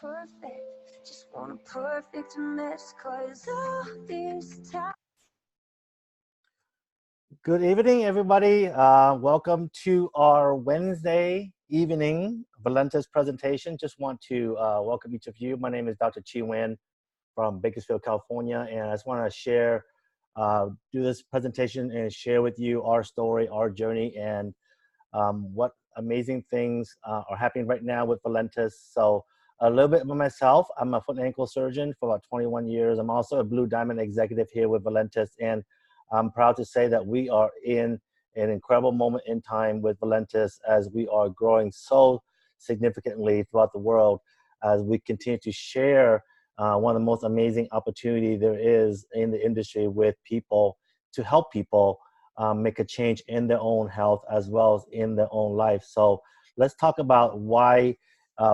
perfect. Just want a perfect mess, cause all this time. Good evening, everybody. Welcome to our Wednesday evening Valentus presentation. Just want to welcome each of you. My name is Dr. Chi Nguyen from Bakersfield, California, and I just want to share, do this presentation and share with you our story, our journey, and what amazing things are happening right now with Valentus. So a little bit about myself. I'm a foot and ankle surgeon for about 21 years. I'm also a Blue Diamond executive here with Valentus, and I'm proud to say that we are in an incredible moment in time with Valentus as we are growing so significantly throughout the world as we continue to share one of the most amazing opportunities there is in the industry with people to help people make a change in their own health as well as in their own life. So let's talk about why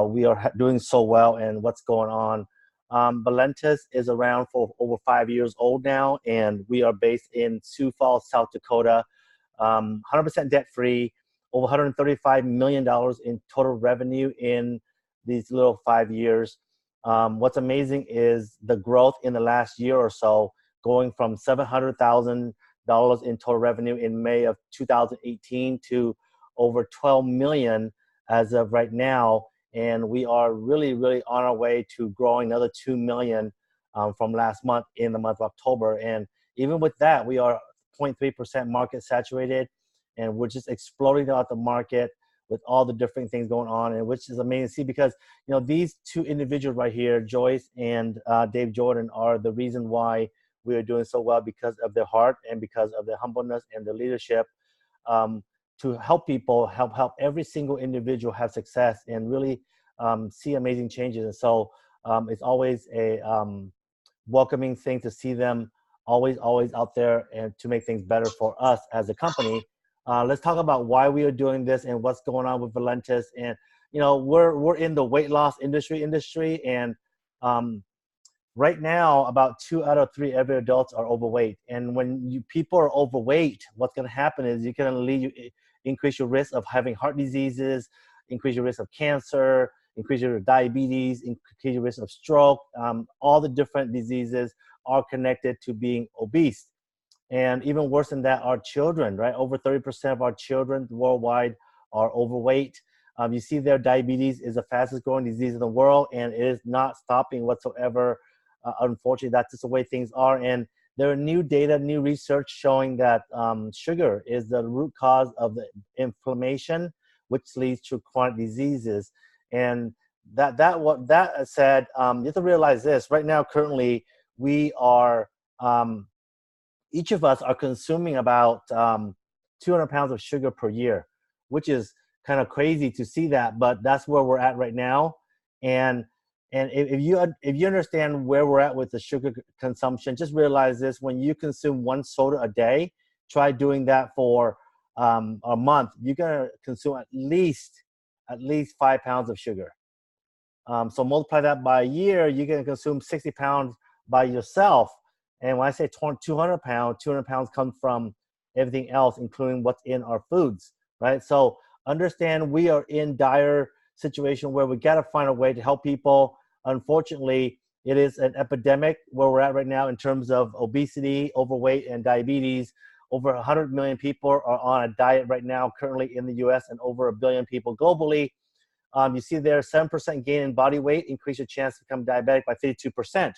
we are doing so well and what's going on. Valentus is around for over 5 years old now, and we are based in Sioux Falls, South Dakota, 100% debt-free, over $135 million in total revenue in these little 5 years. What's amazing is the growth in the last year or so, going from $700,000 in total revenue in May of 2018 to over 12 million as of right now. And we are really, really on our way to growing another 2 million from last month in the month of October. And even with that, we are 0.3% market saturated, and we're just exploding out the market with all the different things going on, and which is amazing to see because, you know, these two individuals right here, Joyce and Dave Jordan, are the reason why we are doing so well because of their heart and because of their humbleness and their leadership. To help people, help every single individual have success and really see amazing changes. And so it's always a welcoming thing to see them always out there and to make things better for us as a company. Let's talk about why we are doing this and what's going on with Valentus. And you know, we're in the weight loss industry, and right now, about 2 out of 3 every adults are overweight. And when people are overweight, what's going to happen is you're going to increase your risk of having heart diseases, increase your risk of cancer, increase your diabetes, increase your risk of stroke. All the different diseases are connected to being obese. And even worse than that, our children, right? Over 30% of our children worldwide are overweight. You see there, diabetes is the fastest growing disease in the world, and it is not stopping whatsoever. Unfortunately, that's just the way things are. And there are new data, new research showing that sugar is the root cause of the inflammation, which leads to chronic diseases. And that said, you have to realize this. Right now, currently, we are, each of us are consuming about 200 pounds of sugar per year, which is kind of crazy to see that, but that's where we're at right now. And if you understand where we're at with the sugar consumption, just realize this: when you consume 1 soda a day, try doing that for a month. You're gonna consume at least 5 pounds of sugar. So multiply that by a year, you're gonna consume 60 pounds by yourself. And when I say 200 pounds comes from everything else, including what's in our foods, right? So understand we are in dire situation where we got to find a way to help people. Unfortunately, it is an epidemic where we're at right now in terms of obesity, overweight, and diabetes. Over 100 million people are on a diet right now currently in the US, and over 1 billion people globally. You see there, 7% gain in body weight increase your chance to become diabetic by 52%.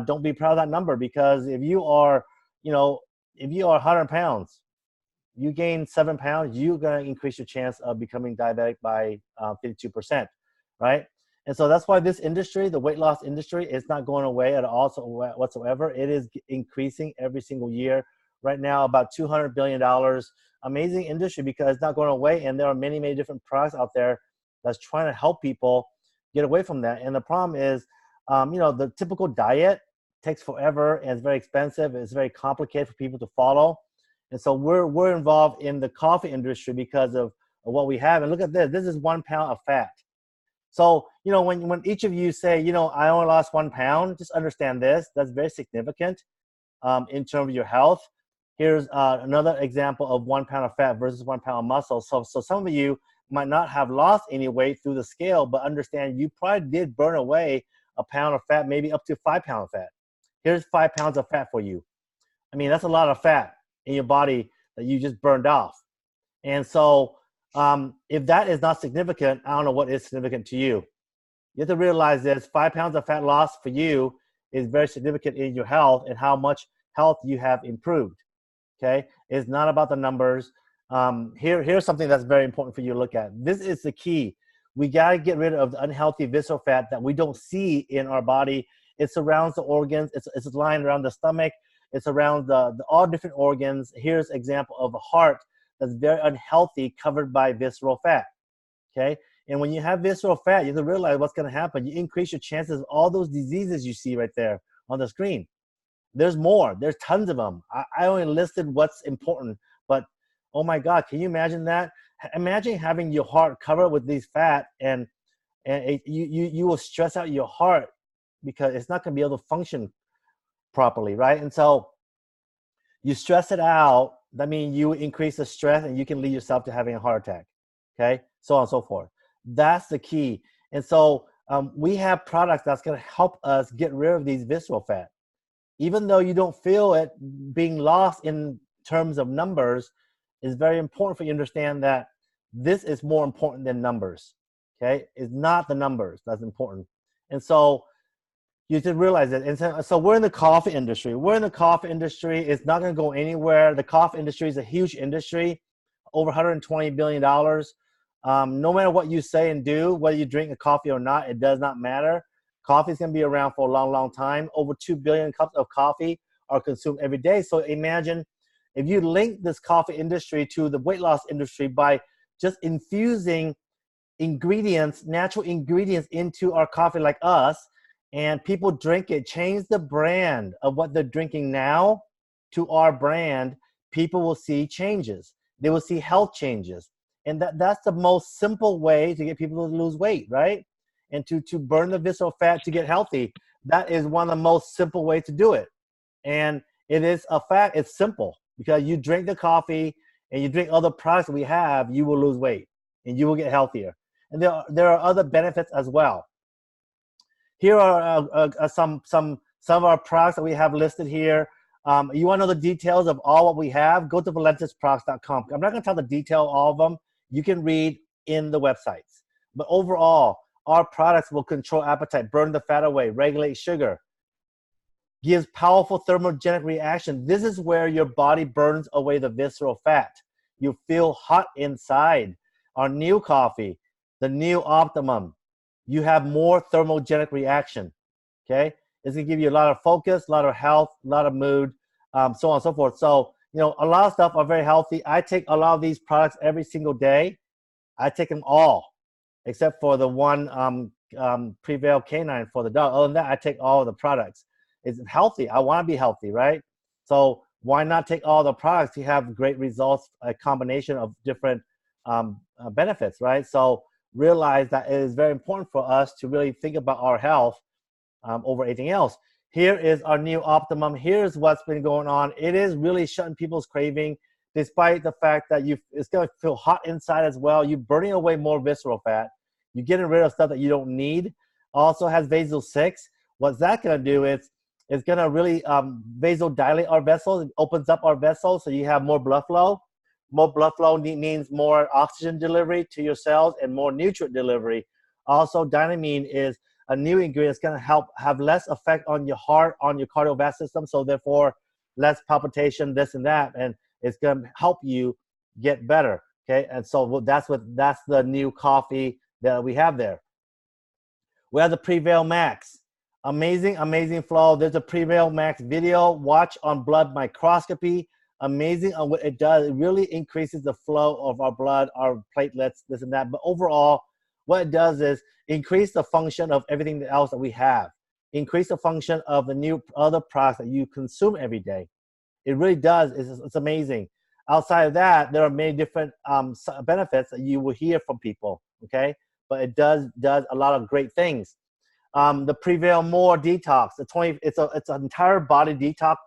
Don't be proud of that number, because if you are 100 pounds, you gain 7 pounds, you're going to increase your chance of becoming diabetic by 52%, right? And so that's why this industry, the weight loss industry, is not going away at all whatsoever. It is increasing every single year. Right now, about $200 billion. Amazing industry because it's not going away, and there are many, many different products out there that's trying to help people get away from that. And the problem is, the typical diet takes forever and it's very expensive. It's very complicated for people to follow. And so we're involved in the coffee industry because of what we have. And look at this. This is 1 pound of fat. So, when each of you say, I only lost 1 pound, just understand this. That's very significant in terms of your health. Here's another example of 1 pound of fat versus 1 pound of muscle. So some of you might not have lost any weight through the scale, but understand you probably did burn away a pound of fat, maybe up to 5 pounds of fat. Here's 5 pounds of fat for you. I mean, that's a lot of fat in your body that you just burned off. And so if that is not significant, I don't know what is significant to you. You have to realize this: 5 pounds of fat loss for you is very significant in your health and how much health you have improved. Okay, it's not about the numbers. Here's something that's very important for you to look at. This is the key. We got to get rid of the unhealthy visceral fat that we don't see in our body. It surrounds the organs. It's lying around the stomach. It's around the all different organs. Here's an example of a heart that's very unhealthy, covered by visceral fat. Okay, and when you have visceral fat, you have to realize what's going to happen. You increase your chances of all those diseases you see right there on the screen. There's more. There's tons of them. I only listed what's important, but oh my God, can you imagine that? Imagine having your heart covered with these fat, and you will stress out your heart because it's not going to be able to function properly, right? And so you stress it out. That means you increase the stress, and you can lead yourself to having a heart attack. Okay, so on and so forth. That's the key. And so we have products that's going to help us get rid of these visceral fat. Even though you don't feel it being lost in terms of numbers, it's very important for you to understand that this is more important than numbers. Okay, it's not the numbers that's important. And so you should realize it. And so we're in the coffee industry. We're in the coffee industry. It's not going to go anywhere. The coffee industry is a huge industry, over $120 billion. No matter what you say and do, whether you drink a coffee or not, it does not matter. Coffee is going to be around for a long, long time. Over 2 billion cups of coffee are consumed every day. So imagine if you link this coffee industry to the weight loss industry by just infusing ingredients, natural ingredients into our coffee like us, and people drink it, change the brand of what they're drinking now to our brand, people will see changes. They will see health changes. And that's the most simple way to get people to lose weight, right? And to burn the visceral fat to get healthy. That is one of the most simple ways to do it. And it is a fact, it's simple, because you drink the coffee and you drink other products that we have, you will lose weight and you will get healthier. And there are other benefits as well. Here are some of our products that we have listed here. You want to know the details of all what we have? Go to valentusproducts.com. I'm not going to tell the detail of all of them. You can read in the websites. But overall, our products will control appetite, burn the fat away, regulate sugar, gives powerful thermogenic reaction. This is where your body burns away the visceral fat. You feel hot inside. Our new coffee, the new Optimum, you have more thermogenic reaction. Okay, it's gonna give you a lot of focus, a lot of health, a lot of mood, so on and so forth. So you know, a lot of stuff are very healthy. I take a lot of these products every single day. I take them all, except for the one Prevail Canine for the dog. Other than that, I take all of the products. It's healthy. I want to be healthy, right? So why not take all the products? You have great results, a combination of different benefits, right? So realize that it is very important for us to really think about our health over anything else. Here is our new Optimum. Here's what's been going on. It is really shutting people's craving, despite the fact that it's going to feel hot inside as well. You're burning away more visceral fat. You're getting rid of stuff that you don't need. Also has Vasal 6. What's that going to do is it's going to really vasodilate our vessels. It opens up our vessels so you have more blood flow. More blood flow means more oxygen delivery to your cells and more nutrient delivery. Also, dynamine is a new ingredient that's going to help have less effect on your heart, on your cardiovascular system, so therefore less palpitation, this and that, and it's going to help you get better. Okay, and so that's the new coffee that we have there. We have the Prevail Max. Amazing, amazing flow. There's a Prevail Max video. Watch on blood microscopy. Amazing on what it does. It really increases the flow of our blood, our platelets, this and that. But overall, what it does is increase the function of everything else that we have. Increase the function of the new other products that you consume every day. It really does. It's amazing. Outside of that, there are many different benefits that you will hear from people, okay? But it does a lot of great things. The Prevail More Detox, it's an entire body detox.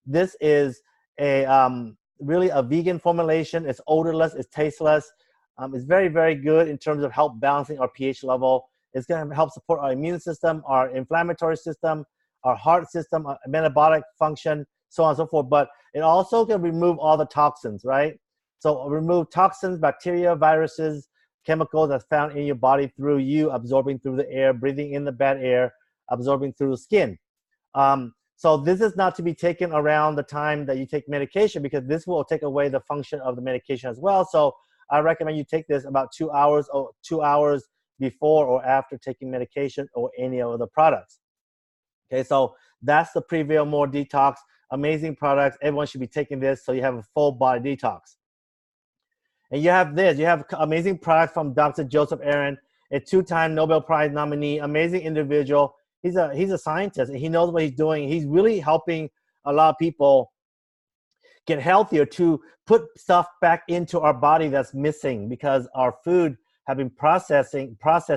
This is really a vegan formulation. It's odorless, it's tasteless. It's very, very good in terms of help balancing our pH level. It's going to help support our immune system, our inflammatory system, our heart system, our metabolic function, so on and so forth. But it also can remove all the toxins, right? So remove toxins, bacteria, viruses, chemicals that's found in your body through you absorbing through the air, breathing in the bad air, absorbing through the skin. So this is not to be taken around the time that you take medication, because this will take away the function of the medication as well. So I recommend you take this about 2 hours or 2 hours before or after taking medication or any of the products. Okay, so that's the Prevail More Detox. Amazing products. Everyone should be taking this so you have a full body detox. And you have this. You have amazing products from Dr. Joseph Aaron, a 2-time Nobel Prize nominee, amazing individual. He's a scientist, and he knows what he's doing. He's really helping a lot of people get healthier, to put stuff back into our body that's missing, because our food have been processed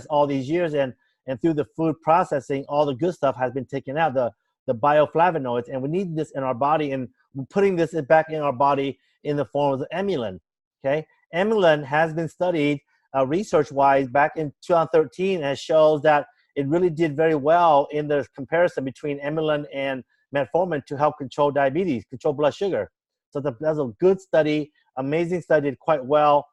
all these years, and through the food processing, all the good stuff has been taken out, the bioflavonoids, and we need this in our body, and we're putting this back in our body in the form of amylin. Okay, amylin has been studied research-wise back in 2013, and shows that it really did very well in the comparison between amylin and metformin to help control diabetes, control blood sugar. So that's a good study, amazing study, did quite well.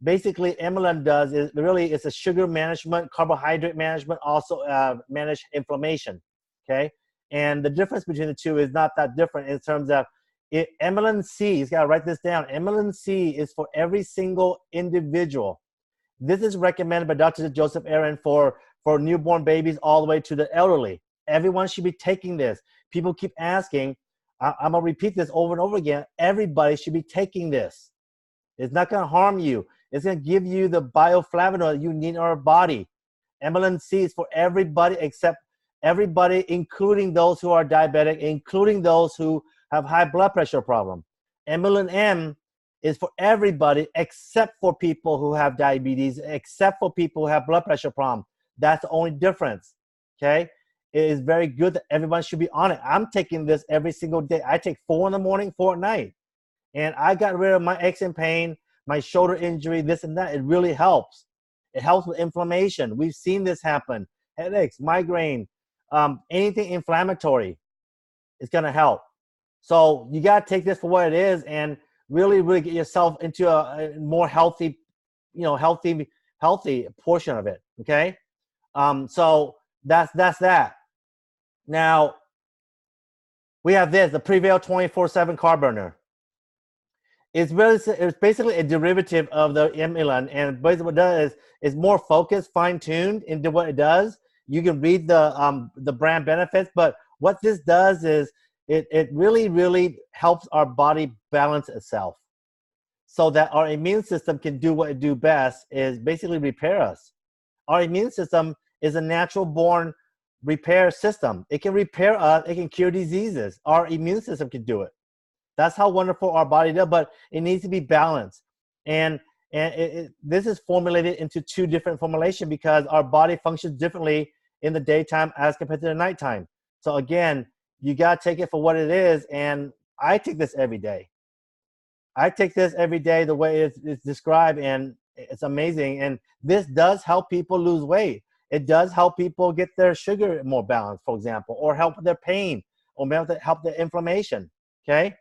Basically, amylin does is really, it's a sugar management, carbohydrate management, also manage inflammation, okay? And the difference between the two is not that different in terms of amylin C, you gotta write this down, amylin C is for every single individual. This is recommended by Dr. Joseph Aaron for newborn babies all the way to the elderly. Everyone should be taking this. People keep asking, I'm gonna repeat this over and over again, everybody should be taking this. It's not gonna harm you. It's gonna give you the bioflavonoid you need in our body. Amylin C is for everybody, except everybody, including those who are diabetic, including those who have high blood pressure problem. Amylin M is for everybody except for people who have diabetes, except for people who have blood pressure problem. That's the only difference, okay? It is very good that everyone should be on it. I'm taking this every single day. I take 4 in the morning, 4 at night. And I got rid of my aches and pain, my shoulder injury, this and that. It really helps. It helps with inflammation. We've seen this happen. Headaches, migraine, anything inflammatory, it's gonna help. So you gotta take this for what it is and really, really get yourself into a more healthy, healthy portion of it, okay? So that's that. Now, we have this, the Prevail 24/7 Carb Burner. It's basically a derivative of the amylin, and basically what it does is more focused, fine-tuned into what it does. You can read the brand benefits, but what this does is it really, really helps our body balance itself so that our immune system can do what it do best, is basically repair us. Our immune system is a natural born repair system. It can repair us, it can cure diseases. Our immune system can do it. That's how wonderful our body does, but it needs to be balanced. And this is formulated into 2 different formulations because our body functions differently in the daytime as compared to the nighttime. So again, you gotta take it for what it is, and I take this every day. I take this every day the way it's described, and it's amazing. And this does help people lose weight. It does help people get their sugar more balanced, for example, or help with their pain, or help their inflammation, okay?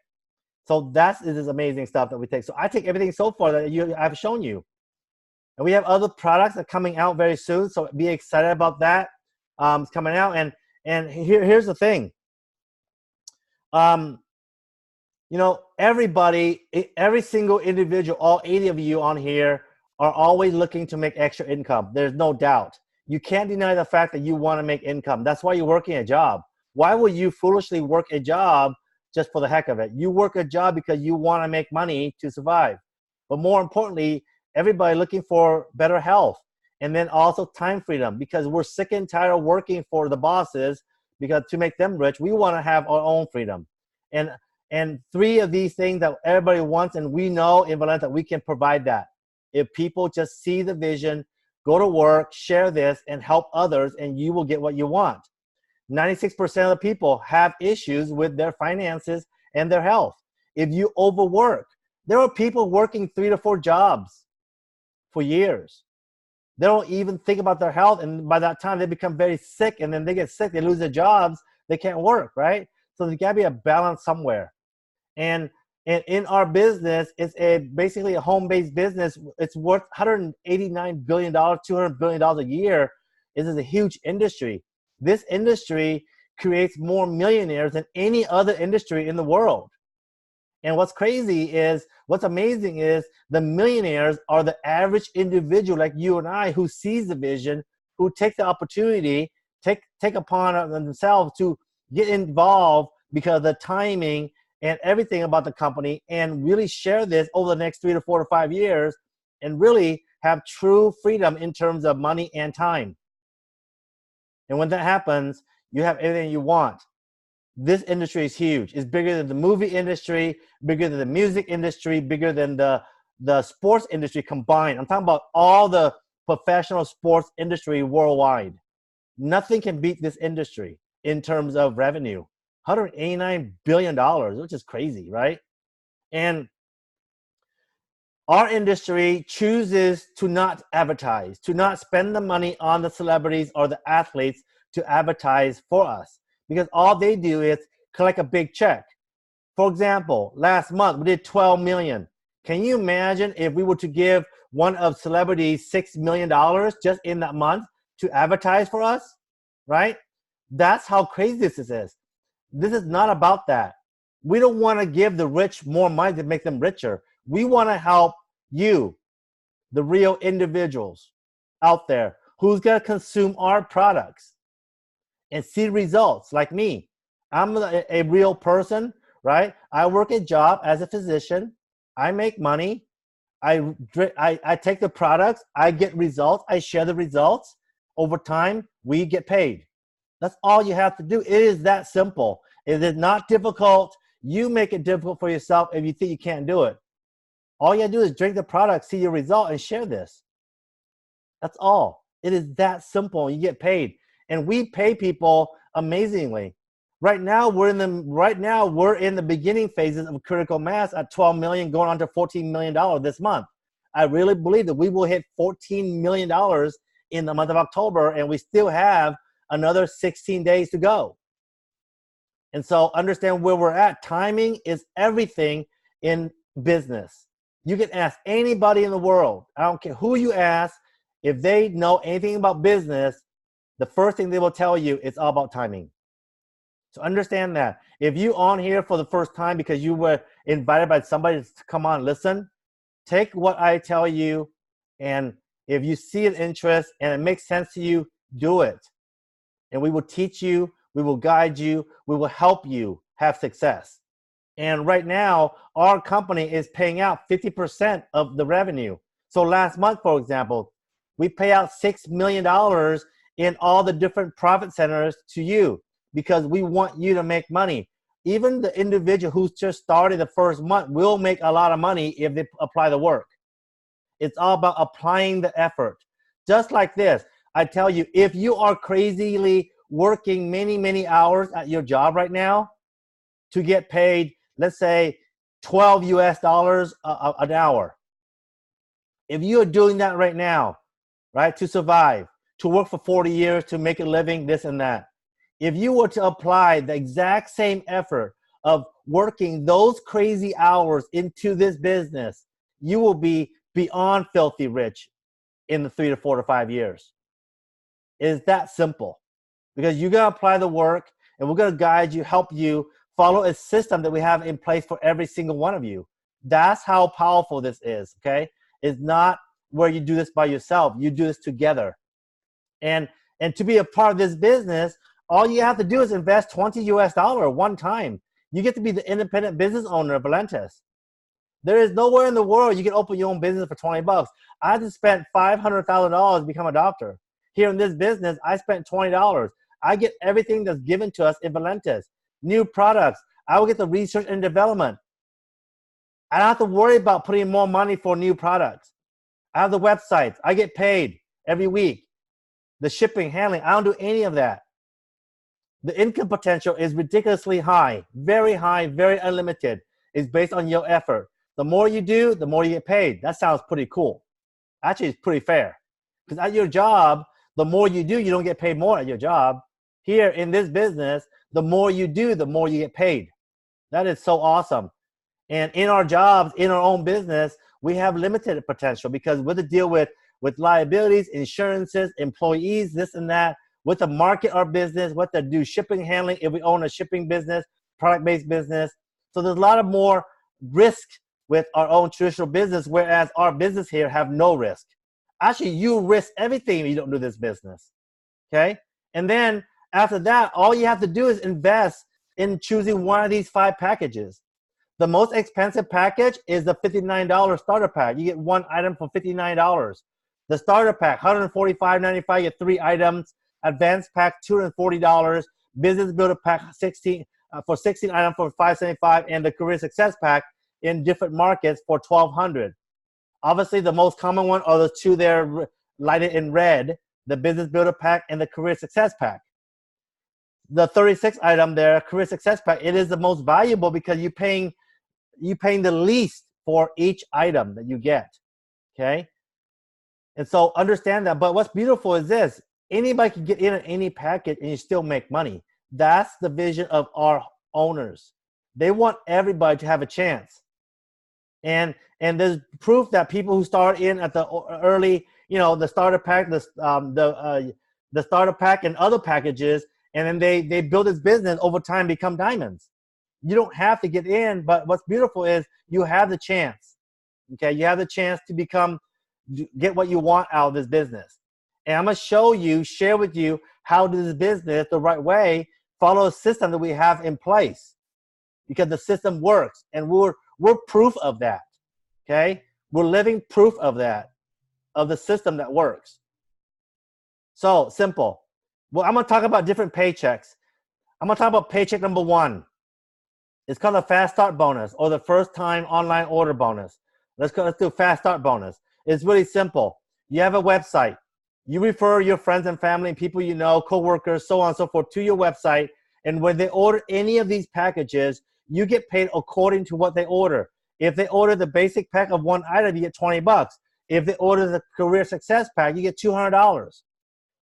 So this is amazing stuff that we take. So I take everything so far that I've shown you. And we have other products that are coming out very soon, so be excited about that. It's coming out. And here's the thing. Everybody, every single individual, all 80 of you on here are always looking to make extra income. There's no doubt. You can't deny the fact that you want to make income. That's why you're working a job. Why would you foolishly work a job just for the heck of it? You work a job because you want to make money to survive. But more importantly, everybody looking for better health, and then also time freedom, because we're sick and tired of working for the bosses, because to make them rich, we want to have our own freedom. And 3 of these things that everybody wants, and we know in Valentus that we can provide that. If people just see the vision, go to work, share this, and help others, and you will get what you want. 96% of the people have issues with their finances and their health. If you overwork, there are people working 3 to 4 jobs for years. They don't even think about their health, and by that time they become very sick, and then they get sick, they lose their jobs, they can't work, right? So there's got to be a balance somewhere. And in our business, it's basically a home-based business. It's worth $189 billion, $200 billion a year. This is a huge industry. This industry creates more millionaires than any other industry in the world. And what's amazing is the millionaires are the average individual like you and I who sees the vision, who take the opportunity, take upon themselves to get involved because of the timing and everything about the company, and really share this over the next 3 to 4 to 5 years and really have true freedom in terms of money and time. And when that happens, you have everything you want. This industry is huge. It's bigger than the movie industry, bigger than the music industry, bigger than the sports industry combined. I'm talking about all the professional sports industry worldwide. Nothing can beat this industry in terms of revenue. $189 billion, which is crazy, right? And our industry chooses to not advertise, to not spend the money on the celebrities or the athletes to advertise for us, because all they do is collect a big check. For example, last month we did 12 million. Can you imagine if we were to give one of celebrities $6 million just in that month to advertise for us, right? That's how crazy this is. This is not about that. We don't want to give the rich more money to make them richer. We want to help you, the real individuals out there who's going to consume our products and see results. Like me, I'm a real person, right? I work a job as a physician. I make money. I take the products. I get results. I share the results. Over time, we get paid. That's all you have to do. It is that simple. It is not difficult. You make it difficult for yourself if you think you can't do it. All you have to do is drink the product, see your result, and share this. That's all. It is that simple. You get paid. And we pay people amazingly. Right now, we're in the beginning phases of critical mass at 12 million, going on to $14 million this month. I really believe that we will hit $14 million in the month of October, and we still have another 16 days to go. And so understand where we're at. Timing is everything in business. You can ask anybody in the world. I don't care who you ask. If they know anything about business, the first thing they will tell you is all about timing. So understand that. If you on here for the first time because you were invited by somebody to come on, listen, take what I tell you, and if you see an interest and it makes sense to you, do it. And we will teach you, we will guide you, we will help you have success. And right now, our company is paying out 50% of the revenue. So last month, for example, we pay out $6 million in all the different profit centers to you because we want you to make money. Even the individual who's just started the first month will make a lot of money if they apply the work. It's all about applying the effort. Just like this, I tell you, if you are crazily working many, many hours at your job right now to get paid, let's say $12 US an hour. If you are doing that right now, right, to survive, to work for 40 years, to make a living, this and that. If you were to apply the exact same effort of working those crazy hours into this business, you will be beyond filthy rich in the 3 to 4 to 5 years. It is that simple. Because you're going to apply the work, and we're going to guide you, help you follow a system that we have in place for every single one of you. That's how powerful this is, okay? It's not where you do this by yourself. You do this together. And to be a part of this business, all you have to do is invest $20 US one time. You get to be the independent business owner of Valentus. There is nowhere in the world you can open your own business for 20 bucks. I just spent $500,000 to become a doctor. Here in this business, I spent $20. I get everything that's given to us in Valentus. New products. I will get the research and development. I don't have to worry about putting more money for new products. I have the websites. I get paid every week. The shipping, handling, I don't do any of that. The income potential is ridiculously high, very unlimited. It's based on your effort. The more you do, the more you get paid. That sounds pretty cool. Actually, it's pretty fair. Because at your job, the more you do, you don't get paid more at your job. Here in this business, the more you do, the more you get paid. That is so awesome. And in our jobs, in our own business, we have limited potential because we have to deal with liabilities, insurances, employees, this and that. We have to market our business, what to do shipping handling if we own a shipping business, product-based business. So there's a lot of more risk with our own traditional business, whereas our business here have no risk. Actually, you risk everything if you don't do this business, okay? And then after that, all you have to do is invest in choosing one of these 5 packages. The most expensive package is the $59 starter pack. You get 1 item for $59. The starter pack, $145.95, you get 3 items. Advanced pack, $240. Business Builder pack, 16 for 16 items for $575, and the Career Success pack in different markets for $1,200. Obviously, the most common one are the 2 there lighted in red, the Business Builder pack and the Career Success pack. The 36 item there, Career Success pack, it is the most valuable because you're paying the least for each item that you get, okay? And so understand that. But what's beautiful is this: anybody can get in any package and you still make money. That's the vision of our owners. They want everybody to have a chance. And there's proof that people who start in at the early, the starter pack, the starter pack and other packages, and then they build this business over time, become diamonds. You don't have to get in, but what's beautiful is you have the chance. Okay, you have the chance to get what you want out of this business. And I'm gonna share with you how to do this business the right way, follow a system that we have in place, because the system works, and we're proof of that. Okay, we're living proof of that, of the system that works. So simple. Well, I'm gonna talk about different paychecks. I'm gonna talk about paycheck number 1. It's called a fast start bonus, or the first time online order bonus. Let's do fast start bonus. It's really simple. You have a website. You refer your friends and family, people you know, coworkers, so on and so forth, to your website. And when they order any of these packages, you get paid according to what they order. If they order the basic pack of 1 item, you get $20. If they order the Career Success pack, you get $200.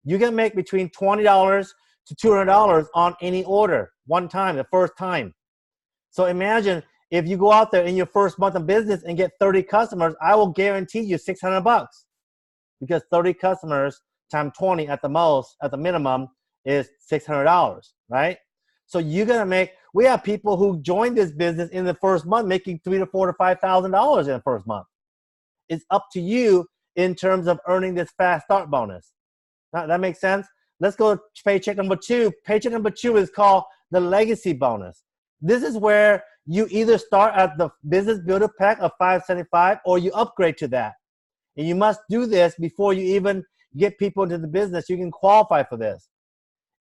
You can make between $20 to $200 on any order one time, the first time. So imagine if you go out there in your first month of business and get 30 customers, I will guarantee you $600, because 30 customers times 20 at the most, at the minimum, is $600, right? So you're gonna make. We have people who joined this business in the first month making $3,000 to $4,000 to $5,000 in the first month. It's up to you in terms of earning this fast start bonus. Now, that makes sense? Let's go to paycheck number 2. Paycheck number 2 is called the legacy bonus. This is where you either start at the Business Builder pack of $575 or you upgrade to that. And you must do this before you even get people into the business. You can qualify for this.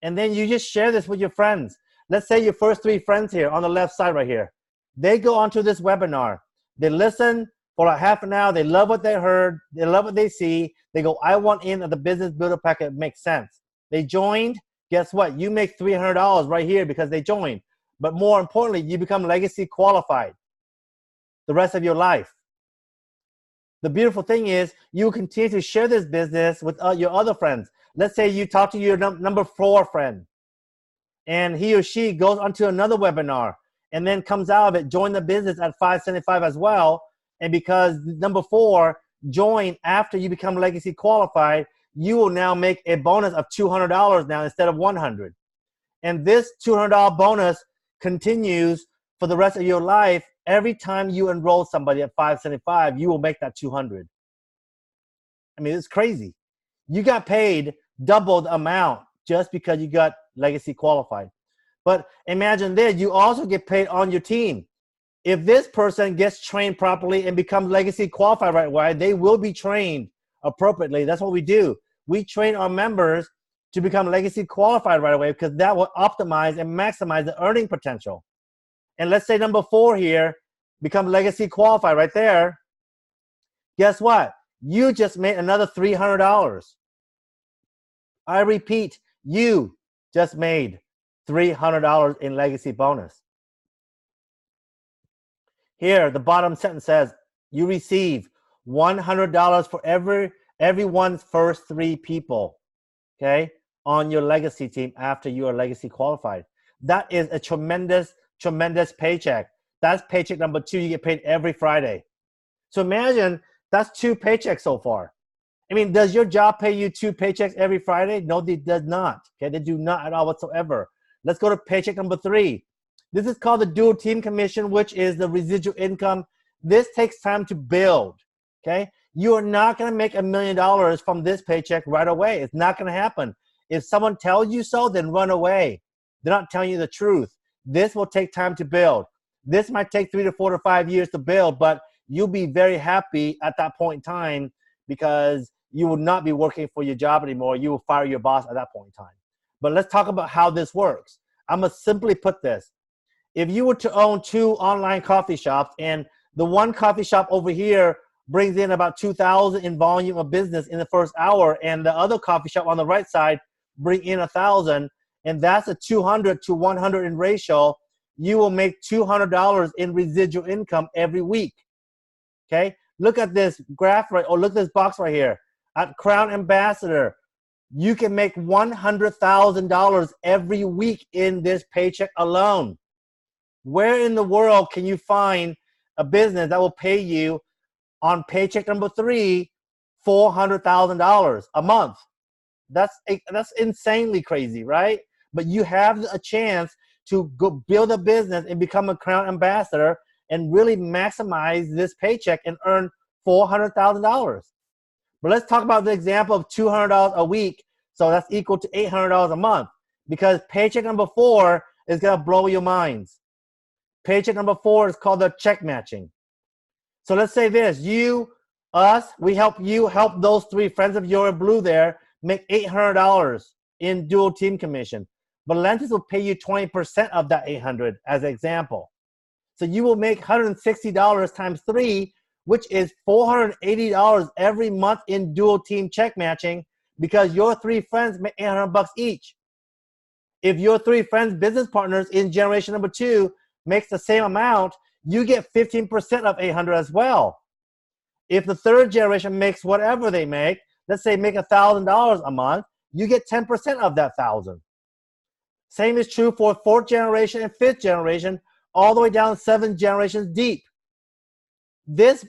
And then you just share this with your friends. Let's say your first 3 friends here on the left side right here. They go onto this webinar. They listen for a half an hour. They love what they heard. They love what they see. They go, I want in at the Business Builder pack. It makes sense. They joined. Guess what? You make $300 right here because they joined. But more importantly, you become legacy qualified the rest of your life. The beautiful thing is you continue to share this business with your other friends. Let's say you talk to your number 4 friend, and he or she goes onto another webinar and then comes out of it, join the business at $575 as well. And because number 4 joined after you become legacy qualified, you will now make a bonus of $200 now instead of $100. And this $200 bonus continues for the rest of your life. Every time you enroll somebody at $575, you will make that $200. I mean, it's crazy. You got paid double the amount just because you got legacy qualified. But imagine this, you also get paid on your team. If this person gets trained properly and becomes legacy qualified right away, they will be trained appropriately. That's what we do. We train our members to become legacy qualified right away, because that will optimize and maximize the earning potential. And let's say number 4 here become legacy qualified right there. Guess what? You just made another $300. I repeat, you just made $300 in legacy bonus. Here, the bottom sentence says, you receive $100 for everyone's first 3 people, okay, on your legacy team after you are legacy qualified. That is a tremendous, tremendous paycheck. That's paycheck number 2. You get paid every Friday. So imagine that's 2 paychecks so far. I mean, does your job pay you 2 paychecks every Friday? No, they does not. Okay, they do not at all whatsoever. Let's go to paycheck number 3. This is called the dual team commission, which is the residual income. This takes time to build. Okay, you are not going to make $1 million from this paycheck right away. It's not going to happen. If someone tells you so, then run away. They're not telling you the truth. This will take time to build. This might take 3 to 4 to 5 years to build, but you'll be very happy at that point in time because you will not be working for your job anymore. You will fire your boss at that point in time. But let's talk about how this works. I'm going to simply put this. If you were to own 2 online coffee shops and the one coffee shop over here brings in about 2,000 in volume of business in the first hour and the other coffee shop on the right side bring in 1,000, and that's a 200 to 100 in ratio, you will make $200 in residual income every week. Okay? Look at this graph right, or look at this box right here. At Crown Ambassador, you can make $100,000 every week in this paycheck alone. Where in the world can you find a business that will pay you on paycheck number 3 $400,000 a month? That's insanely crazy, right? But you have a chance to go build a business and become a Crown Ambassador and really maximize this paycheck and earn $400,000. But let's talk about the example of $200 a week. So that's equal to $800 a month, because paycheck number 4 is going to blow your minds. Paycheck number 4 is called the check matching. So let's say this, we help you help those 3 friends of yours in blue there make $800 in dual team commission. Valentus will pay you 20% of that $800 as an example. So you will make $160 times 3, which is $480 every month in dual team check matching, because your 3 friends make $800 each. If your 3 friends, business partners in generation number 2 makes the same amount, you get 15% of $800 as well. If the 3rd generation makes whatever they make, let's say make $1,000 a month, you get 10% of that 1,000. Same is true for 4th generation and 5th generation, all the way down 7 generations deep. This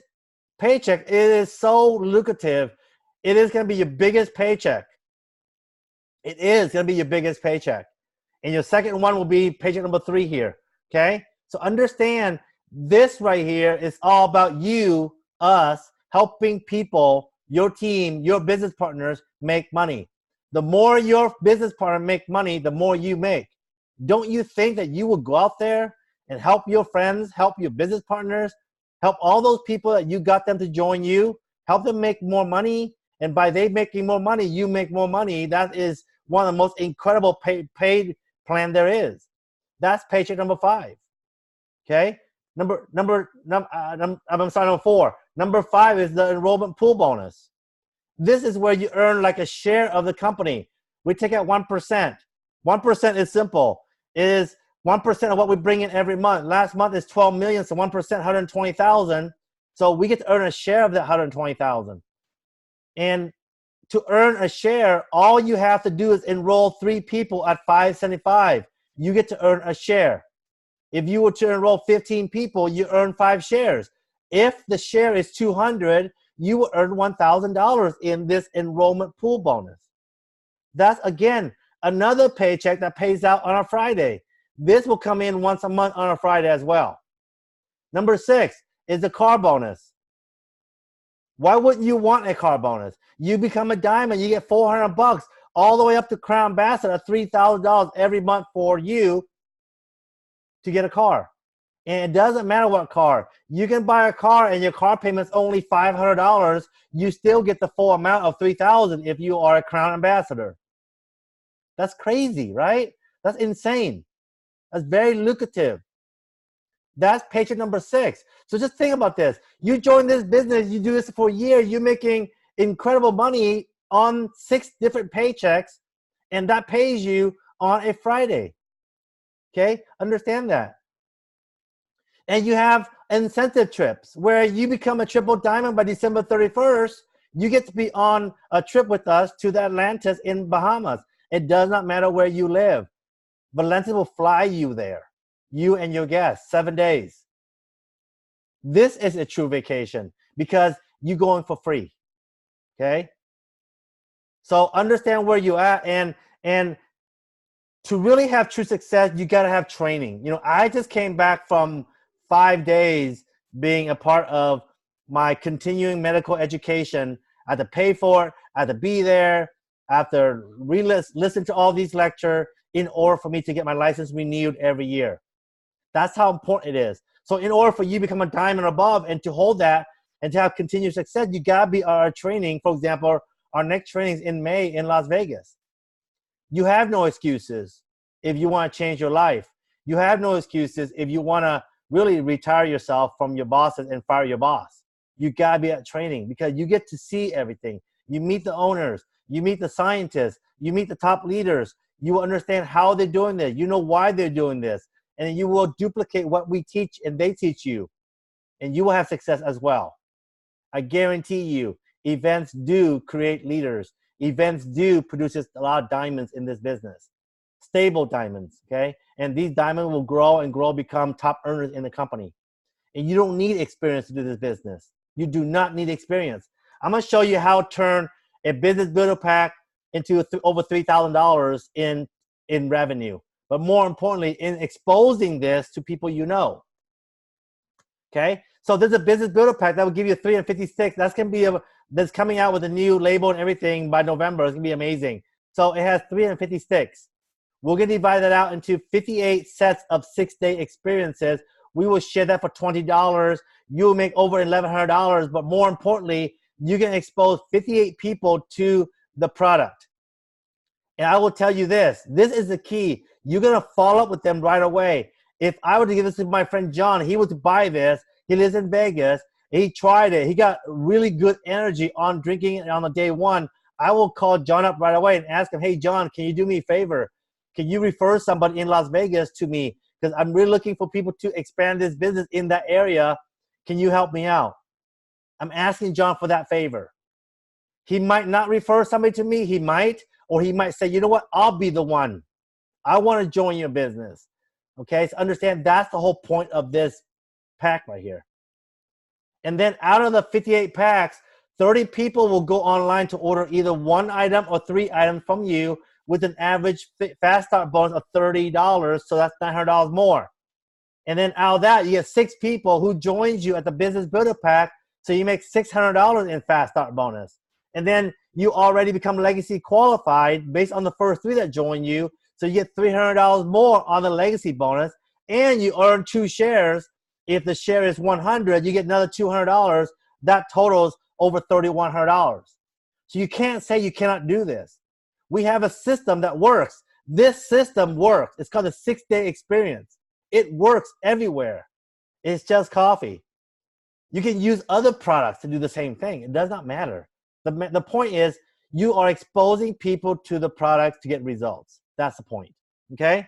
paycheck, it is so lucrative. It is going to be your biggest paycheck. It is going to be your biggest paycheck. And your second one will be paycheck number 3 here. Okay? So understand, this right here is all about you, us, helping people, your team, your business partners make money. The more your business partner make money, the more you make. Don't you think that you will go out there and help your friends, help your business partners, help all those people that you got them to join you, help them make more money, and by they making more money, you make more money? That is one of the most incredible paid plan there is. That's paycheck number 5. Okay? Number 4. Number 5 is the enrollment pool bonus. This is where you earn like a share of the company. We take out 1%. 1% is simple. It is 1% of what we bring in every month. Last month is 12 million, so 1%, 120,000. So we get to earn a share of that 120,000. And to earn a share, all you have to do is enroll 3 people at $5.75. You get to earn a share. If you were to enroll 15 people, you earn 5 shares. If the share is 200, you will earn $1,000 in this enrollment pool bonus. That's, again, another paycheck that pays out on a Friday. This will come in once a month on a Friday as well. Number 6 is the car bonus. Why wouldn't you want a car bonus? You become a diamond, you get $400 all the way up to Crown Ambassador, $3,000 every month for you to get a car. And it doesn't matter what car. You can buy a car and your car payment's only $500. You still get the full amount of $3,000 if you are a Crown Ambassador. That's crazy, right? That's insane. That's very lucrative. That's paycheck number 6. So just think about this. You join this business, you do this for a year, you're making incredible money on 6 different paychecks, and that pays you on a Friday. Okay? Understand that. And you have incentive trips where you become a triple diamond by December 31st. You get to be on a trip with us to the Atlantis in Bahamas. It does not matter where you live. Valentus will fly you there, you and your guests, 7 days. This is a true vacation because you're going for free, okay? So understand where you're at, and to really have true success, you got to have training. You know, I just came back from 5 days being a part of my continuing medical education. I had to pay for it. I had to be there. I have to listen to all these lectures in order for me to get my license renewed every year. That's how important it is. So in order for you to become a diamond above and to hold that and to have continued success, you got to be our training. For example, our next training is in May in Las Vegas. You have no excuses if you want to change your life. You have no excuses if you want to really retire yourself from your bosses and fire your boss. You got to be at training because you get to see everything. You meet the owners. You meet the scientists. You meet the top leaders. You will understand how they're doing this. You know why they're doing this. And you will duplicate what we teach and they teach you. And you will have success as well. I guarantee you, events do create leaders. Events do produce a lot of diamonds in this business. Stable diamonds, okay? And these diamonds will grow and grow, become top earners in the company. And you don't need experience to do this business. You do not need experience. I'm going to show you how to turn a business builder pack into over $3,000 in revenue. But more importantly, in exposing this to people you know. Okay? So there's a business builder pack that will give you 356. That's going to be that's coming out with a new label and everything by November. It's going to be amazing. So it has 356. We're going to divide that out into 58 sets of 6-day experiences. We will share that for $20. You'll make over $1,100. But more importantly, you can expose 58 people to the product. And I will tell you this is the key. You're going to follow up with them right away. If I were to give this to my friend John, he would buy this. He lives in Vegas. He tried it. He got really good energy on drinking it on the day one. I will call John up right away and ask him, hey, John, can you do me a favor? Can you refer somebody in Las Vegas to me? Because I'm really looking for people to expand this business in that area. Can you help me out? I'm asking John for that favor. He might not refer somebody to me. He might, or he might say, you know what? I'll be the one. I want to join your business. Okay, so understand that's the whole point of this pack right here. And then out of the 58 packs, 30 people will go online to order either 1 item or 3 items from you with an average fast start bonus of $30. So that's $900 more. And then out of that, you get 6 people who joins you at the business builder pack. So you make $600 in fast start bonus. And then you already become legacy qualified based on the first 3 that join you. So you get $300 more on the legacy bonus, and you earn 2 shares. If the share is 100, you get another $200. That totals over $3,100. So you can't say you cannot do this. We have a system that works. This system works. It's called a 6-day experience. It works everywhere. It's just coffee. You can use other products to do the same thing. It does not matter. The point is you are exposing people to the products to get results. That's the point, okay?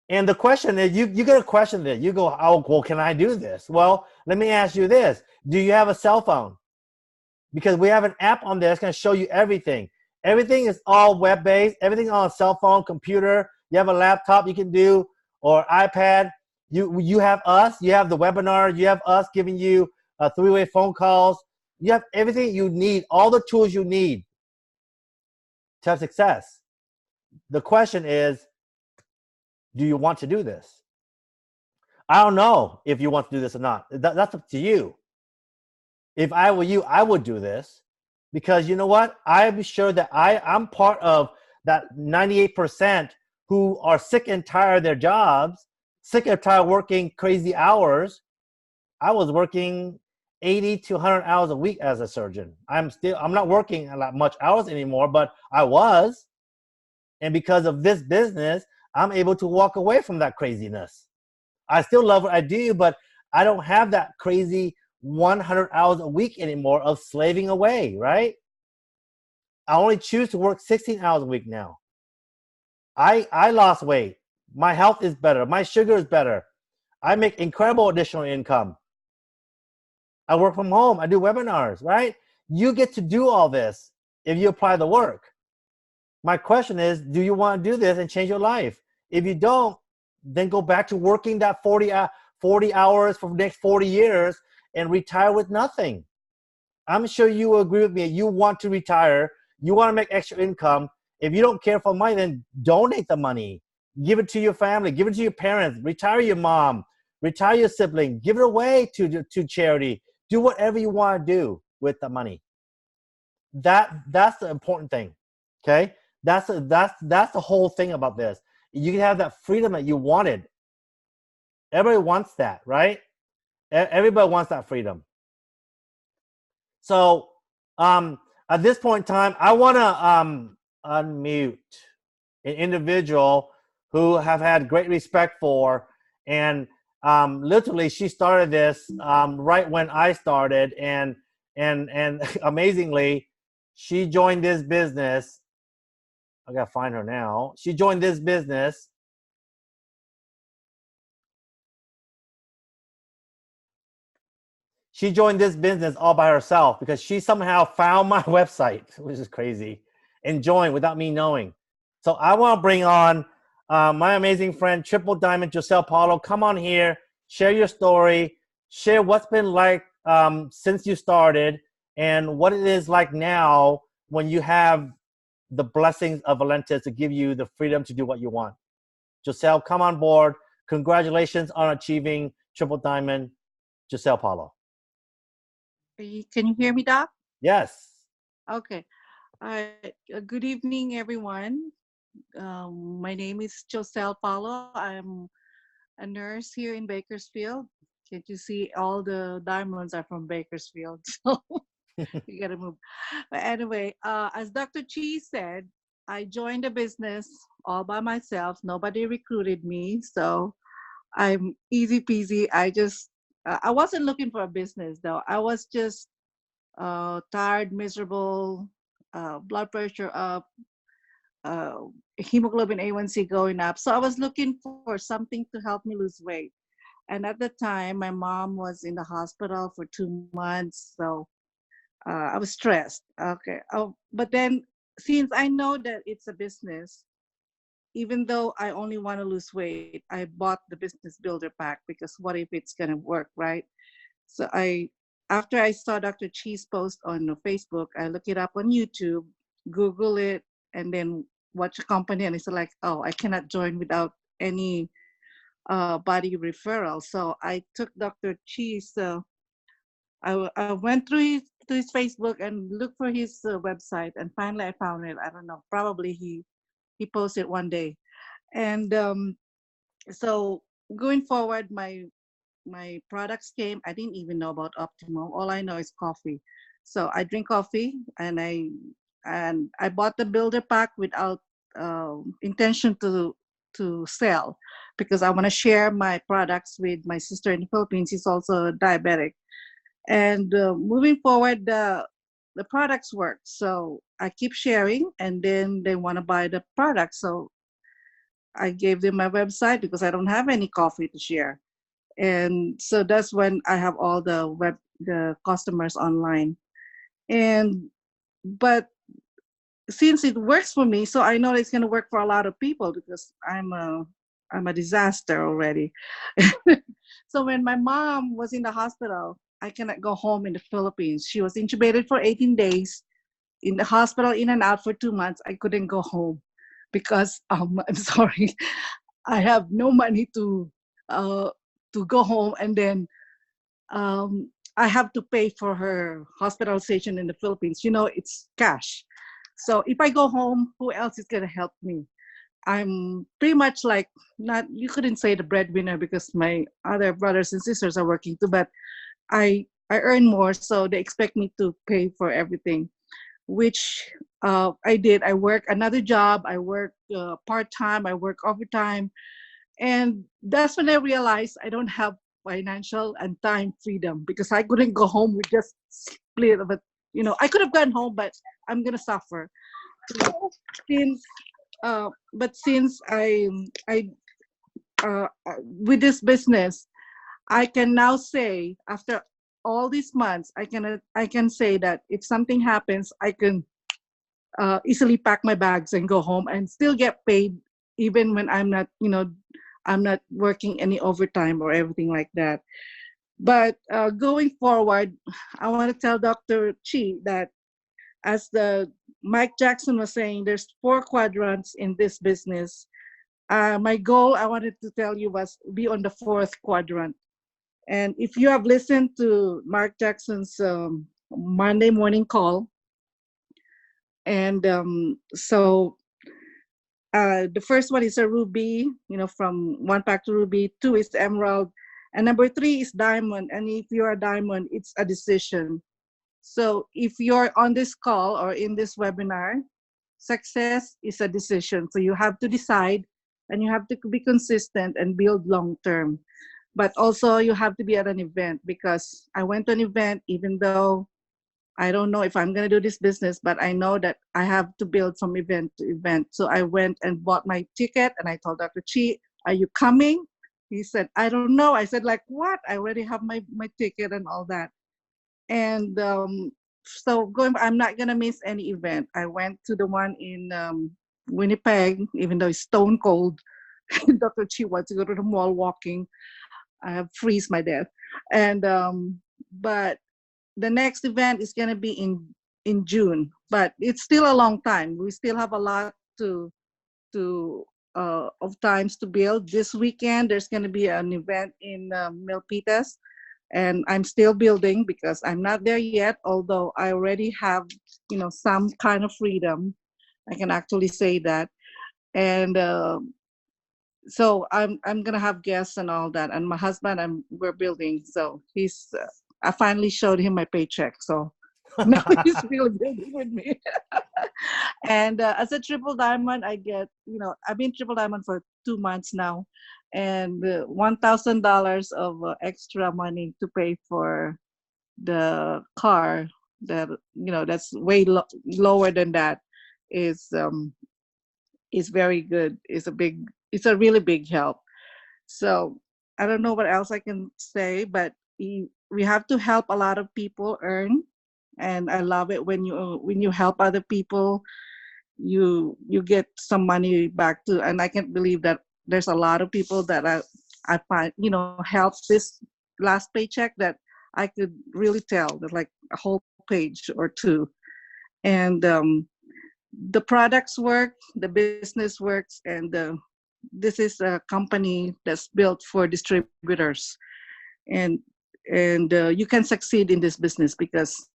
And the question is, you get a question there. You go, oh, well, can I do this? Well, let me ask you this. Do you have a cell phone? Because we have an app on there that's going to show you everything. Everything is all web-based. Everything on a cell phone, computer. You have a laptop you can do, or iPad. You have us. You have the webinar. You have us giving you 3-way phone calls. You have everything you need, all the tools you need to have success. The question is, do you want to do this? I don't know if you want to do this or not. That's up to you. If I were you, I would do this because you know what? I'm sure that I'm part of that 98% who are sick and tired of their jobs, sick and tired of working crazy hours. I was working 80 to 100 hours a week as a surgeon. I'm not working a lot much hours anymore, but I was. And because of this business, I'm able to walk away from that craziness. I still love what I do, but I don't have that crazy 100 hours a week anymore of slaving away, right? I only choose to work 16 hours a week now. I lost weight. My health is better. My sugar is better. I make incredible additional income. I work from home. I do webinars, right? You get to do all this if you apply the work. My question is, do you want to do this and change your life? If you don't, then go back to working that 40 hours for the next 40 years and retire with nothing. I'm sure you will agree with me. You want to retire. You want to make extra income. If you don't care for money, then donate the money. Give it to your family. Give it to your parents. Retire your mom. Retire your sibling. Give it away to charity. Do whatever you want to do with the money. That's the important thing. Okay? That's the whole thing about this. You can have that freedom that you wanted. Everybody wants that, right? Everybody wants that freedom. So at this point in time, I want to unmute an individual who have had great respect for, and literally she started this right when I started, and amazingly, she joined this business. I gotta find her now. She joined this business. She joined this business all by herself because she somehow found my website, which is crazy, and joined without me knowing. So I want to bring on my amazing friend, Triple Diamond Giselle Paulo. Come on here, share your story, share what's been like since you started and what it is like now when you have the blessings of Valentus to give you the freedom to do what you want. Giselle, come on board. Congratulations on achieving Triple Diamond. Giselle Paulo. Can you hear me, Doc? Yes. Okay. Good evening, everyone. My name is Joselle Paulo. I'm a nurse here in Bakersfield. Can't you see all the diamonds are from Bakersfield? So you gotta move. But anyway, as Dr. Chi said, I joined the business all by myself. Nobody recruited me, so I'm easy peasy. I wasn't looking for a business though. I was just tired, miserable, blood pressure up, uh, hemoglobin A1C going up. So I was looking for something to help me lose weight. And at the time, my mom was in the hospital for 2 months. So I was stressed. Okay. Oh, but then since I know that it's a business, even though I only want to lose weight, I bought the business builder pack because what if it's going to work, right? So after I saw Dr. Chi's post on Facebook, I look it up on YouTube, Google it, and then watch a company, and it's like, oh, I cannot join without any body referral. So I took Dr. Chi's. I went through his Facebook and looked for his website, and finally I found it. I don't know, probably he posted one day, and so going forward, my products came. I didn't even know about Optimum. All I know is coffee. So I drink coffee, and I bought the builder pack without intention to sell, because I want to share my products with my sister in the Philippines. She's also diabetic, and moving forward, the products work. So I keep sharing, and then they want to buy the product. So I gave them my website because I don't have any coffee to share. And so that's when I have all the customers online. And but since it works for me, so I know it's going to work for a lot of people because I'm a disaster already. So when my mom was in the hospital, I cannot go home in the Philippines. She was intubated for 18 days in the hospital, in and out for 2 months. I couldn't go home because I'm sorry, I have no money uh, to go home, and then I have to pay for her hospitalization in the Philippines. You know, it's cash. So if I go home, who else is gonna help me? I'm pretty much like, not, you couldn't say the breadwinner because my other brothers and sisters are working too, but I earn more, so they expect me to pay for everything, which I did. I work another job. I work part time. I work overtime, and that's when I realized I don't have financial and time freedom because I couldn't go home with just split of it. You know, I could have gone home, but I'm gonna suffer. Since but since I with this business, I can now say after all these months, I can say that if something happens, I can easily pack my bags and go home and still get paid, even when I'm not, I'm not working any overtime or everything like that. But going forward, I want to tell Dr. Chi that as the Mike Jackson was saying, there's 4 quadrants in this business. My goal, I wanted to tell you, was be on the 4th quadrant. And if you have listened to Mark Jackson's Monday morning call, and the first one is a ruby, from 1 pack to ruby, 2 is emerald, and number 3 is diamond. And if you're a diamond, it's a decision. So if you're on this call or in this webinar, success is a decision. So you have to decide, and you have to be consistent and build long term. But also you have to be at an event, because I went to an event, even though I don't know if I'm going to do this business, but I know that I have to build from event to event. So I went and bought my ticket, and I told Dr. Chi, are you coming? He said, I don't know. I said, like, what? I already have my ticket and all that. And so I'm not going to miss any event. I went to the one in Winnipeg, even though it's stone cold. Dr. Chi wants to go to the mall walking. I have freeze my death. And but the next event is going to be in June, but it's still a long time. We still have a lot of times to build. This weekend there's going to be an event in Milpitas, and I'm still building because I'm not there yet, although I already have some kind of freedom. I can actually say that. And so I'm gonna have guests and all that, and my husband, we're building. So he's I finally showed him my paycheck, so now he's really building with me. And as a triple diamond, I get I've been triple diamond for 2 months now, and $1,000 of extra money to pay for the car. That that's way lower than that is very good. It's a really big help. So I don't know what else I can say, but we have to help a lot of people earn, and I love it when you help other people, you get some money back too. And I can't believe that there's a lot of people that I find help this last paycheck that I could really tell that, like, a whole page or two. And the products work, the business works, and this is a company that's built for distributors, and you can succeed in this business because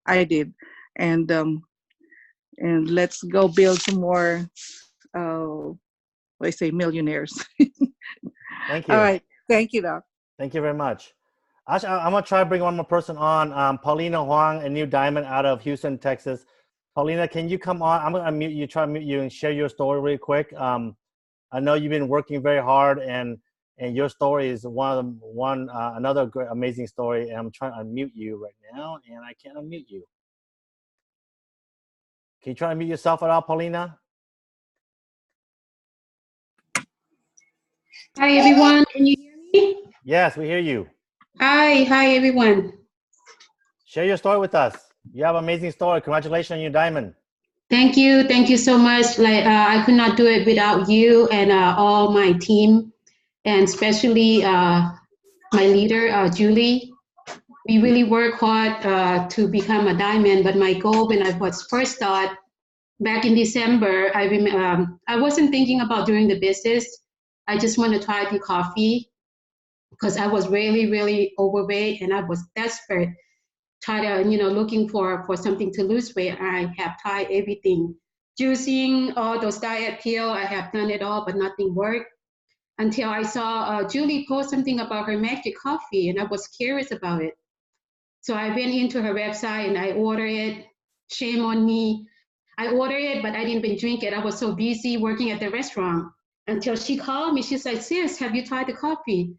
I did. And let's go build some more I say millionaires. Thank All you. right, thank you, Doc. Thank you very much. Actually, I'm gonna try to bring one more person on. Paulina Huang, a new diamond out of Houston, Texas. Paulina, can you come on? I'm gonna unmute you, try to mute you, and share your story really quick. I know you've been working very hard, and your story is another great, amazing story. And I'm trying to unmute you right now, and I can't unmute you. Can you try to mute yourself at all, Paulina? Hi everyone, can you hear me? Yes, we hear you. Hi everyone. Share your story with us. You have an amazing story. Congratulations on your diamond. Thank you so much. Like I could not do it without you and all my team, and especially my leader, Julie. We really work hard to become a diamond. But my goal when I was first started back in December, I wasn't thinking about doing the business. I just want to try to do coffee because I was really overweight and I was desperate. Looking for something to lose weight. I have tried everything, juicing, all those diet pill. I have done it all, but nothing worked until I saw Julie post something about her magic coffee, and I was curious about it. So I went into her website and I ordered it. Shame on me. I ordered it, but I didn't even drink it. I was so busy working at the restaurant until she called me. She's like, sis, have you tried the coffee?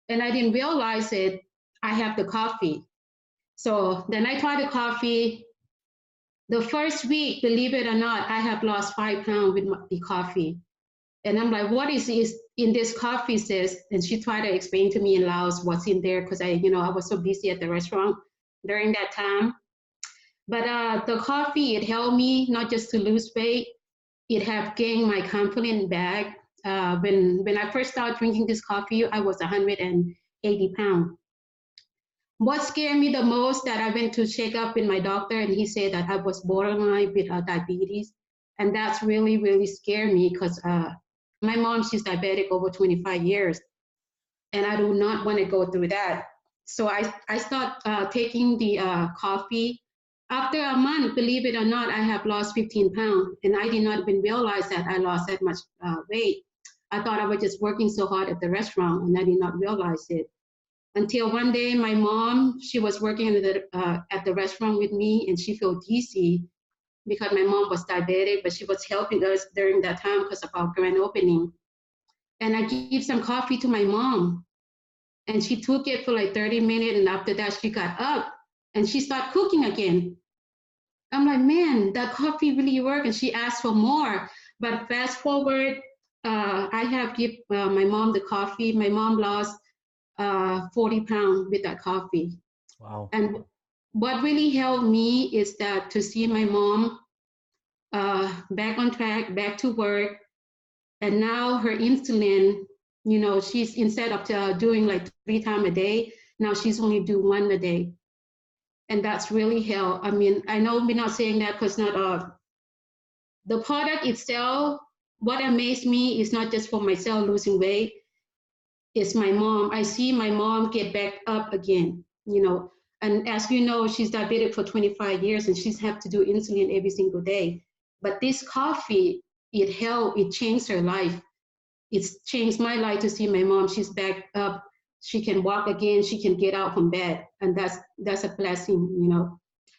And I didn't realize it. I have the coffee. So then I tried the coffee. The first week, believe it or not, I have lost 5 pounds with the coffee. And I'm like, what is in this coffee, sis? And she tried to explain to me in Laos what's in there because I was so busy at the restaurant during that time. But the coffee, it helped me not just to lose weight, it have gained my confidence back. When I first started drinking this coffee, I was 180 pounds. What scared me the most that I went to check up with my doctor and he said that I was borderline with diabetes. And that's really, really scared me because my mom, she's diabetic over 25 years. And I do not want to go through that. So I start taking the coffee. After a month, believe it or not, I have lost 15 pounds. And I did not even realize that I lost that much weight. I thought I was just working so hard at the restaurant and I did not realize it. Until one day, my mom, she was working at the restaurant with me and she felt dizzy because my mom was diabetic, but she was helping us during that time because of our grand opening. And I gave some coffee to my mom and she took it for like 30 minutes. And after that, she got up and she started cooking again. I'm like, man, that coffee really worked. And she asked for more. But fast forward, I have give my mom the coffee. My mom lost 40 pounds with that coffee. Wow. And what really helped me is that to see my mom back on track, back to work, and now her insulin, she's instead of doing like 3 times a day, now she's only do 1 a day. And that's really helped. I mean, I know we're not saying that because not the product itself, what amazed me is not just for myself losing weight, it's my mom. I see my mom get back up again, and as you know, she's diabetic for 25 years and she's have to do insulin every single day. But this coffee, it helped, it changed her life. It's changed my life to see my mom. She's back up. She can walk again. She can get out from bed. And that's a blessing.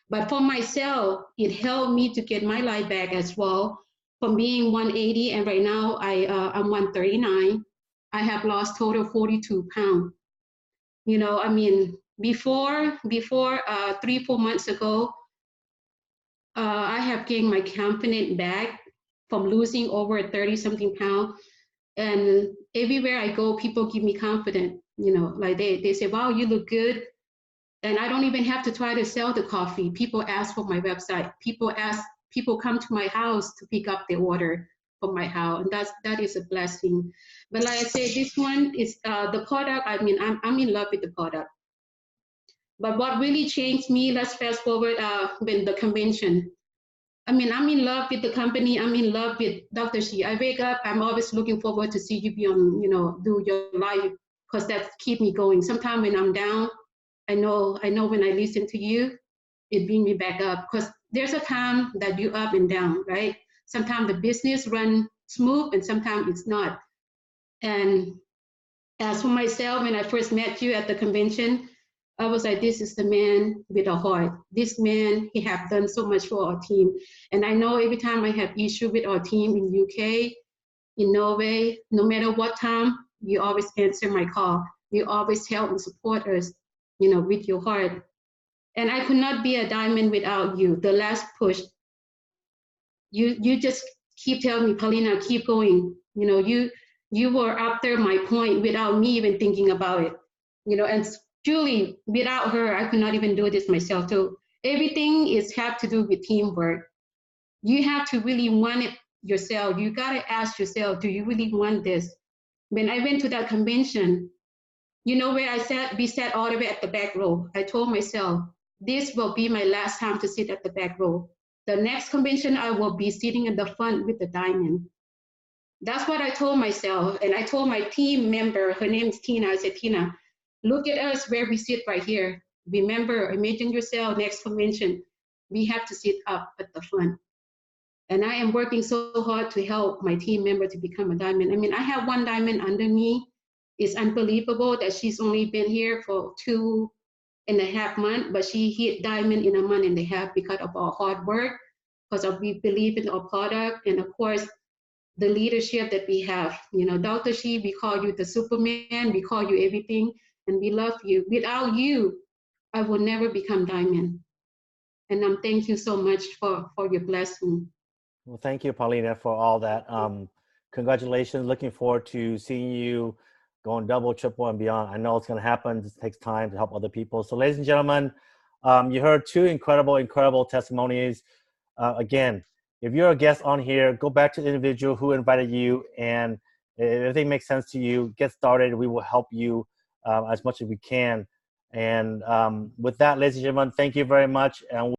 But for myself, it helped me to get my life back as well. From being 180 and right now I'm 139. I have lost total 42 pounds. I mean, before 3-4 months ago, I have gained my confidence back from losing over 30 something pounds. And everywhere I go, people give me confidence, like they say, wow, you look good. And I don't even have to try to sell the coffee. People ask for my website. People come to my house to pick up the order from my house. And that is a blessing. But like I say, this one is the product. I mean, I'm in love with the product. But what really changed me, let's fast forward when the convention. I mean, I'm in love with the company. I'm in love with Dr. Shi. I wake up, I'm always looking forward to see you be on, do your live, because that keep me going. Sometimes when I'm down, I know when I listen to you, it brings me back up. Because there's a time that you up and down, right? Sometimes the business run smooth and sometimes it's not. And as for myself, when I first met you at the convention, I was like, this is the man with a heart. This man, he have done so much for our team. And I know every time I have issue with our team in UK, in Norway, no matter what time, you always answer my call. You always help and support us, with your heart. And I could not be a diamond without you. The last push, you just keep telling me, Paulina, keep going. You were up there my point without me even thinking about it. And Julie, without her, I could not even do this myself too. Everything is have to do with teamwork. You have to really want it yourself. You gotta ask yourself, do you really want this? When I went to that convention, where I sat, we sat all the way at the back row. I told myself, this will be my last time to sit at the back row. The next convention, I will be sitting in the front with the diamond. That's what I told myself. And I told my team member, her name is Tina, I said, Tina, look at us where we sit right here. Remember, imagine yourself next convention, we have to sit up at the front. And I am working so hard to help my team member to become a diamond. I mean, I have one diamond under me. It's unbelievable that she's only been here for 2.5 months, but she hit diamond in a month and a half because of our hard work, because we believe in our product, and of course, the leadership that we have. Dr. Shi, we call you the Superman, we call you everything, and we love you. Without you, I will never become diamond. And thank you so much for your blessing. Well, thank you, Paulina, for all that. Congratulations. Looking forward to seeing you going double, triple, and beyond. I know it's going to happen. It takes time to help other people. So ladies and gentlemen, you heard two incredible testimonies. Again, if you're a guest on here, go back to the individual who invited you, and if everything makes sense to you, get started. We will help you as much as we can. And with that, ladies and gentlemen, thank you very much. And